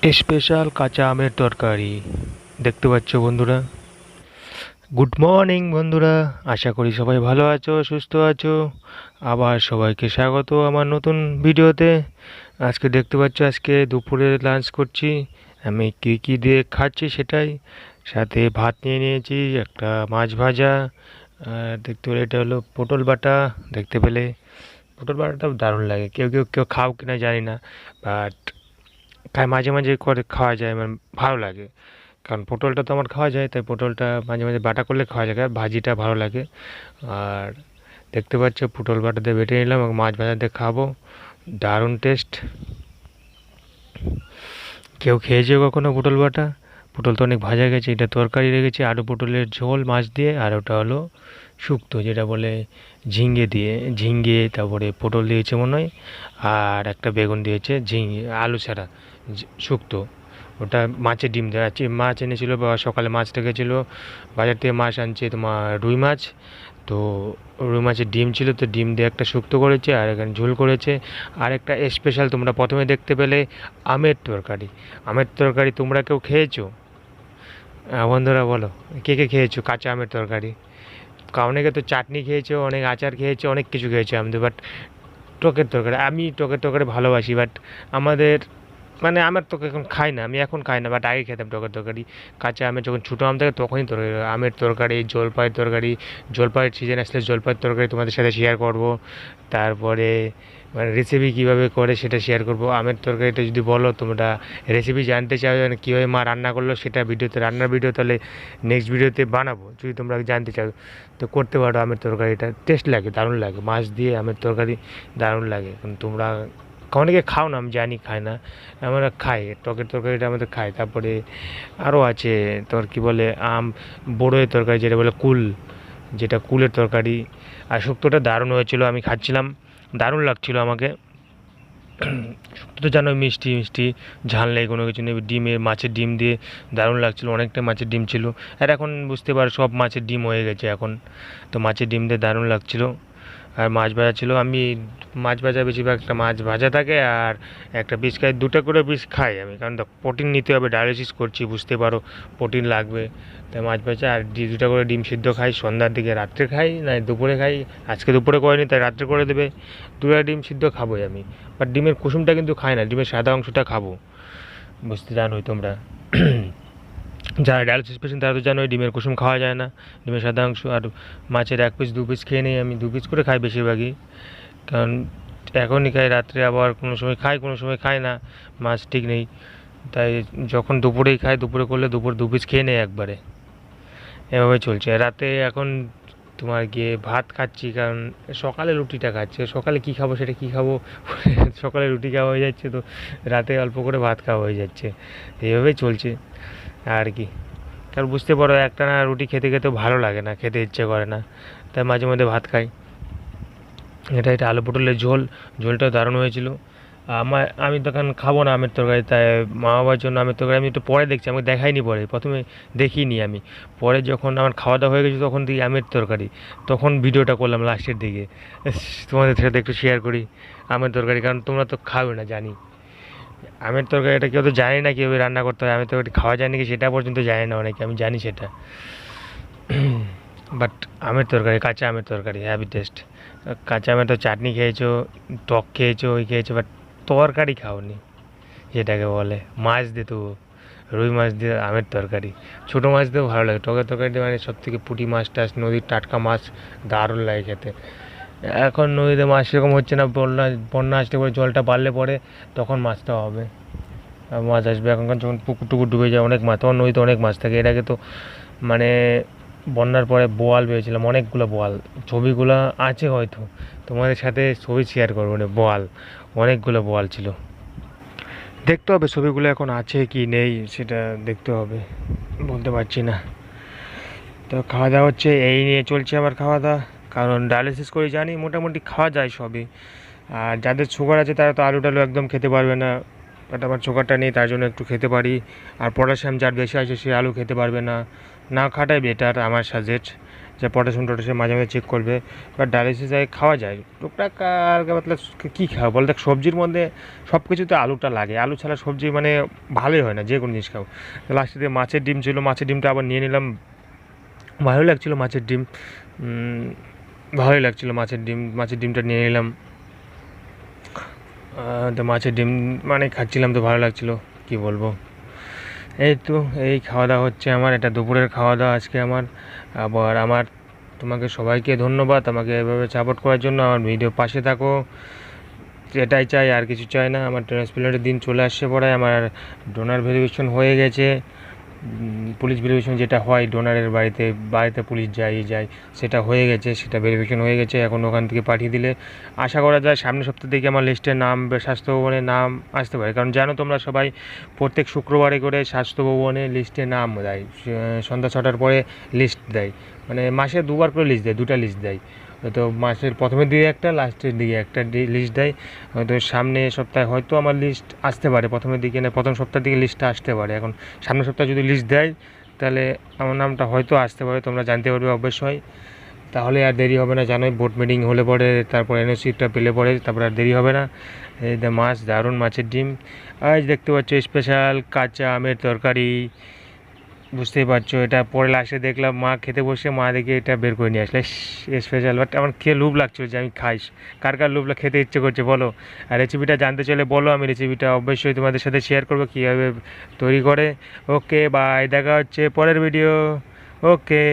Special কাঁচা আমের তরকারি দেখতে পাচ্ছ বন্ধুরা। গুড মর্নিং বন্ধুরা, আশা করি সবাই ভালো আছো, সুস্থ আছো। আবার সবাইকে স্বাগত আমার নতুন ভিডিওতে। আজকে দেখতে পাচ্ছ আজকে দুপুরে লাঞ্চ করছি। আমি কী কী দিয়ে খাচ্ছি সেটাই, সাথে ভাত নিয়ে নিয়েছি, একটা মাছ ভাজা, আর দেখতে পেলে এটা হলো পটল বাটা। দেখতে পেলে পটল বাটাটাও দারুণ লাগে, কেউ কেউ কেউ খাও কিনা জানি না, বাট খাই মাঝে মাঝে করে খাওয়া যায়, মানে ভালো লাগে। কারণ পটলটা তো আমার খাওয়া যায়, তাই পটলটা মাঝে মাঝে বাটা করলে খাওয়া যায়, আর ভাজিটা ভালো লাগে। আর দেখতে পাচ্ছ পটল বাটাতে বেটে নিলাম এবং মাছ ভাজাতে খাবো, দারুণ টেস্ট। কেউ খেয়েছে কখনো পটল বাটা? পটল তো অনেক ভাজা গেছে, এটা তরকারি রেখেছি আলু পটলের ঝোল মাছ দিয়ে, আর ওটা হলো শুক্তো যেটা বলে ঝিঙ্গে দিয়ে, ঝিঙ্গে তারপরে পটল দিয়েছে মনে হয়, আর একটা বেগুন দিয়েছে, ঝিঙ্গে আলু ছাড়া শুক্তো। ওটা মাছের ডিম দেওয়া আছে, মাছ এনেছিল বা সকালে মাছ রেখেছিল, বাজার থেকে মাছ আনছে তোমার রুই মাছ। তো রুই মাছের ডিম ছিল, তো ডিম দিয়ে একটা শুক্তো করেছে, আর এখানে ঝোল করেছে। আর একটা স্পেশাল তোমরা প্রথমে দেখতে পেলে আমের তরকারি। আমের তরকারি তোমরা কেউ খেয়েছো? বন্ধুরা বলো, কে কে খেয়েছো কাঁচা আমের তরকারি? অনেকে তো চাটনি খেয়েছো, অনেক আচার খেয়েছো, অনেক কিছু খেয়েছো আমাদের, বাট টকের তরকারি, আমি টকের তরকারি ভালোবাসি, বাট আমাদের মানে আমার তো এখন খাই না, আমি এখন খাই না, বাট আগে খেতাম টকের তরকারি। কাঁচা আমের যখন ছোটো আম থাকে তখনই তরকারি, আমের তরকারি, জলপাইয়ের তরকারি, জলপাইয়ের সিজন আসলে জলপাইয়ের তরকারি তোমাদের সাথে শেয়ার করব। তারপরে মানে রেসিপি কীভাবে করে সেটা শেয়ার করব। আমের তরকারিটা যদি বলো তোমরা রেসিপি জানতে চাও, মানে কীভাবে মা রান্না করলো সেটা ভিডিওতে, রান্নার ভিডিও তাহলে নেক্সট ভিডিওতে বানাবো, যদি তোমরা জানতে চাও তো করতে পারো। আমের তরকারিটা টেস্ট লাগে, দারুণ লাগে, মাছ দিয়ে আমের তরকারি দারুণ লাগে। কারণ তোমরা অনেকে খাও না, আমি জানি খায় না, আমরা খাই টকের তরকারিটা, আমাদের খাই। তারপরে আরও আছে তোর কী বলে বড়োয়ের তরকারি যেটা বলে কুল, যেটা কুলের তরকারি। আর শুক্তোটা দারুণ হয়েছিল, আমি খাচ্ছিলাম, দারুণ লাগছিল আমাকে। শুক্তো তো জানোই মিষ্টি মিষ্টি, ঝাল নেই কোনো কিছু নেই, ডিমের মাছের ডিম দিয়ে দারুণ লাগছিল, অনেকটা মাছের ডিম ছিল। আর এখন বুঝতে পারো সব মাছের ডিম হয়ে গেছে এখন, তো মাছের ডিম দিয়ে দারুণ লাগছিল। আর মাছ ভাজা ছিল, আমি মাছ ভাজা বেশিরভাগ একটা মাছ ভাজা থাকে, আর একটা পিস খাই, দুটো করে পিস খাই আমি, কারণ প্রোটিন নিতে হবে, ডায়ালিসিস করছি বুঝতে পারো, প্রোটিন লাগবে। তাই মাছ ভাজা আর দুটো করে ডিম সিদ্ধ খাই সন্ধ্যার দিকে, রাত্রে খাই না দুপুরে খাই। আজকে দুপুরে করিনি তাই রাত্রে করে দেবে, দুটো ডিম সিদ্ধ খাবোই আমি। বাট ডিমের কুসুমটা কিন্তু খাই না, ডিমের সাদা অংশটা খাবো, বুঝতে জানোই তোমরা। যারা ডায়ালিসিস পেশেন্ট তারা তো জানোই ডিমের কুসুম খাওয়া যায় না, ডিমের সাদা অংশ। আর মাছের এক পিস দু পিস খেয়ে নেই আমি, দু পিস করে খাই বেশিরভাগই, কারণ এখনই খাই, রাত্রে আবার কোনো সময় খাই কোনো সময় খাই না, মাছ ঠিক নেই। তাই যখন দুপুরেই খাই, দুপুরে করলে দুপুর দু পিস খেয়ে নেই একবারে, এভাবে চলছে। রাতে এখন তোমার গিয়ে ভাত খাচ্ছি, কারণ সকালে রুটিটা খাচ্ছি, সকালে কী খাবো সেটা কী খাবো, সকালে রুটি খাওয়া হয়ে যাচ্ছে, তো রাতে অল্প করে ভাত খাওয়া হয়ে যাচ্ছে, এইভাবেই চলছে আর কি। কারণ বুঝতে পারো একটা না রুটি খেতে খেতেও ভালো লাগে না, খেতে ইচ্ছে করে না, তাই মাঝে মধ্যে ভাত খাই। এটা আলু পটলের ঝোল, ঝোলটাও দারুণ হয়েছিল। আমি তখন খাবো না আমের তরকারি, তাই মা বাবার জন্য আমের তরকারি আমি একটু পরে দেখছি, আমাকে দেখাইনি, পরে প্রথমে দেখিনি আমি, পরে যখন আমার খাওয়া দাওয়া হয়ে গেছে তখন দিই আমের তরকারি, তখন ভিডিওটা করলাম লাস্টের দিকে, তোমাদের সাথে একটু শেয়ার করি আমের তরকারি, কারণ তোমরা তো খাবে না জানি। আমের তরকারি এটা কেউ তো জানি না কীভাবে রান্না করতে হয়, আমের তরকারি খাওয়া যায় নাকি সেটা পর্যন্ত জানি না অনেকে, আমি জানি সেটা। বাট আমের তরকারি, কাঁচা আমের তরকারি হ্যাভি টেস্ট। কাঁচা আমের তো চাটনি খেয়েছো, টক খেয়েছো, ওই খেয়েছো, বাট তরকারি খাওনি, যেটাকে বলে মাছ দিয়ে, তো রুই মাছ দিয়ে আমের তরকারি। ছোটো মাছ দিয়েও ভালো লাগে, টকের তরকারি দিয়ে মানে সব থেকে পুঁটি মাছ টাছ, নদীর টাটকা মাছ দারুণ লাগে খেতে। এখন নদীতে মাছ সেরকম হচ্ছে না, বন্যা বন্যা আসলে পরে জলটা বাড়লে পরে তখন মাছটা হবে, মাছ আসবে। এখনকার যখন পুকুর টুকুর ডুবে যায় অনেক মাছ, তখন নদীতে অনেক মাছ থাকে। এর আগে তো মানে বন্যার পরে বোয়াল পেয়েছিলাম, অনেকগুলো বোয়াল, ছবিগুলো আছে হয়তো, তোমাদের সাথে ছবি শেয়ার করবো না, বোয়াল অনেকগুলো বোয়াল ছিল, দেখতে হবে ছবিগুলো এখন আছে কি নেই সেটা দেখতে হবে, বলতে পারছি না। তো খাওয়া দাওয়া হচ্ছে, এই নিয়ে চলছে আমার খাওয়া দাওয়া, কারণ ডায়ালিসিস করে জানি মোটামুটি খাওয়া যায় সবই। আর যাদের সুগার আছে তারা তো আলু টালু একদম খেতে পারবে না, বাট আমার সুগারটা নেই তার জন্য একটু খেতে পারি। আর পটাশিয়াম যার বেশি আছে সে আলু খেতে পারবে না, না খাটাই বেটার আমার সাজেস্ট, যে পটাশিয়াম টটাশিয়াম মাঝে মাঝে চেক করবে। এবার ডায়ালিসিস খাওয়া যায় টুকটাক, আর মতলব কী খাও বল, দেখ সবজির মধ্যে সব কিছুতে আলুটা লাগে, আলু ছাড়া সবজি মানে ভালোই হয় না, যে কোনো জিনিস খাও। লাস্টে দিয়ে মাছের ডিম ছিল, মাছের ডিমটা আবার নিয়ে নিলাম, ভালোই লাগছিলো মাছের ডিম, ভালোই লাগছিলো মাছের ডিমটা নিয়ে নিলাম। তো মাছের ডিম মানে খাচ্ছিলাম তো ভালো লাগছিলো, কি বলবো। এই তো এই খাওয়া দাওয়া হচ্ছে আমার, এটা দুপুরের খাওয়া দাওয়া আজকে আমার। আবার আমার তোমাকে সবাইকে ধন্যবাদ আমাকে এভাবে সাপোর্ট করার জন্য, আমার ভিডিও পাশে থাকো, এটাই চাই, আর কিছু চাই না। আমার ট্রান্সপ্লান্টের দিন চলে আসছে পড়ে, আমার ডোনার ভেরিফিকেশন হয়ে গেছে, পুলিশ ভেরিফিকেশন যেটা হয় ডোনারের বাড়িতে বাড়িতে পুলিশ যায় সেটা হয়ে গেছে, সেটা ভেরিফিকেশন হয়ে গেছে। এখন ওখান থেকে পাঠিয়ে দিলে আশা করা যায় সামনের সপ্তাহ থেকে আমার লিস্টে নাম, স্বাস্থ্য ভবনের নাম আসতে পারে। কারণ জানো তোমরা সবাই প্রত্যেক শুক্রবারে করে স্বাস্থ্য ভবনে লিস্টে নাম দেয়, সন্ধ্যা 6টার পরে লিস্ট দেয়, মানে মাসে দুবার করে লিস্ট দেয়, দুটা লিস্ট দেয়। হয়তো মাসের প্রথমের দিকে একটা, লাস্টের দিকে একটা লিস্ট দেয়। হয়তো সামনে সপ্তাহে হয়তো আমার লিস্ট আসতে পারে, প্রথমের দিকে না প্রথম সপ্তাহ দিকে লিস্টটা আসতে পারে। এখন সামনের সপ্তাহে যদি লিস্ট দেয় তাহলে আমার নামটা হয়তো আসতে পারে, তোমরা জানতে পারবে অবশ্যই। তাহলে আর দেরি হবে না, জানোই বোর্ড মিটিং হলে পরে তারপর এনওসিটা পেলে পরে তারপর আর দেরি হবে না। এই মাছ, দারুণ মাছের ডিম, আজ দেখতে পাচ্ছ স্পেশাল কাঁচা আমের তরকারি, বুঝতেই পারছো। এটা পরে লাস্টে দেখলাম মা খেতে বসে, মা দেখে এটা বের করে নিয়ে আসলে স্পেশাল, বাট আমার খেয়ে লোভ লাগছিল যে আমি খাইস। কার কার লোভ খেতে ইচ্ছে করছে বলো, আর রেসিপিটা জানতে চাইলে বলো, আমি রেসিপিটা অবশ্যই তোমাদের সাথে শেয়ার করবো কীভাবে তৈরি করে। ওকে বাই, দেখা হচ্ছে পরের ভিডিও। ওকে।